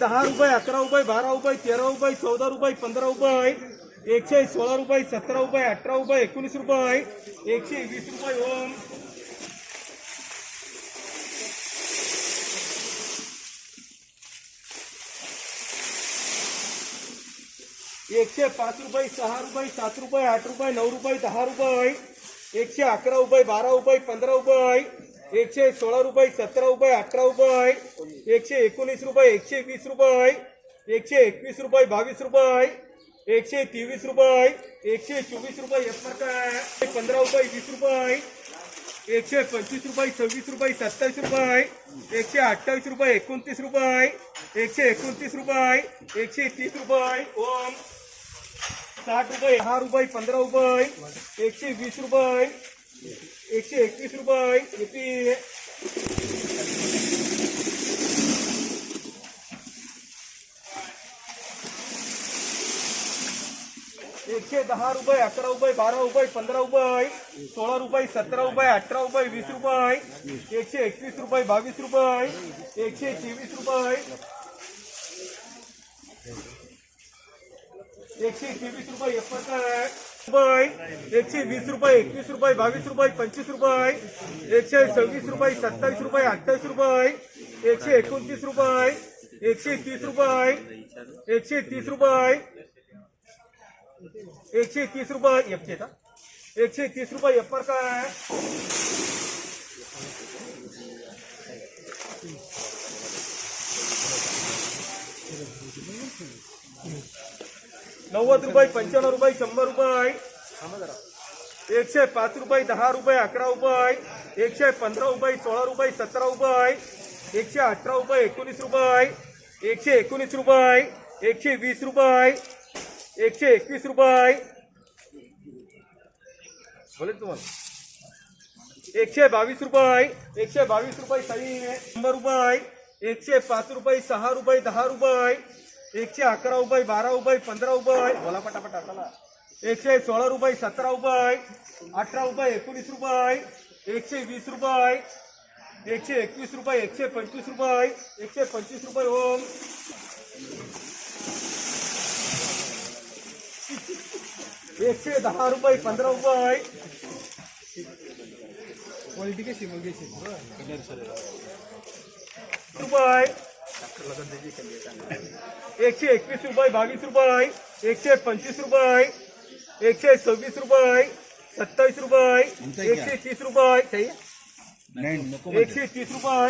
110 रुपये, 11 रुपये, 12 रुपये, 13 रुपये, 14 रुपये, 15 रुपये, 116 रुपये, 17 रुपये, 18 रुपये, 19 रुपये, 120 रुपये ओम. 105 रुपये, 6 रुपये, 7 रुपये, 8 रुपये, 9 रुपये, 10 रुपये, 111 रुपये, 12 रुपये, 15 रुपये, 116 रुपये, 17 रुपये, 18 रुपये, 119 रुपये, 120 रुपये, 121 रुपये, 22 रुपये, 123 रुपये, 124 रुपये, 15 रुपये, 20 रुपये, 125 रुपये, 26 रुपये, 27 रुपये, 128 रुपये, 29 रुपये, 129 रुपये, 130 रुपये ओम. 60 रुपये, 10 रुपये, 15 रुपये, 120 रुपये, 121 रुपये, 110 रुपये, 11 रुपये, 12 रुपये, 15 रुपये, 16 रुपये, 17 रुपये, 18 रुपये, 20 रुपये, 121 रुपये, 22 रुपये, 123 रुपये, 123 रुपये, 120 रुपये, 21 रुपये, 22 रुपये, 25 रुपये, 126 रुपये, 27 रुपये, 28 रुपये, 129 रुपये, 130 रुपये, 130 रुपये, 130 रुपये 130 रुपये एप्पर का है. 90 रुपये, 95 रुपये, 100 रुपये, 105 रुपये, 10 रुपये, 11 रुपये, 115 रुपये, 16 रुपये, 17 रुपये, 118 रुपये, 19 रुपये, 119 रुपये, 120 रुपये, 121 रुपये बोले तुम्हाला. 122 रुपये, 122 रुपये सही है. 100 रुपये, 105 रुपये, 6 रुपये, 10 रुपये, 111 रुपये, 12 रुपये, 15 रुपये बोला पटापट चला. 116 रुपये, 17 रुपये, 18 रुपये, 19 रुपये, 120 रुपये, 121 रुपये, 125 रुपये, 125 रुपये ओम. 110 रुपये, 15 रुपये क्वालिटी कैसी रुपये, 121 रुपये, 22 रुपये, 125 रुपये, 126 रुपये, 27 रुपये, 130 रुपये सही है. 130 रुपये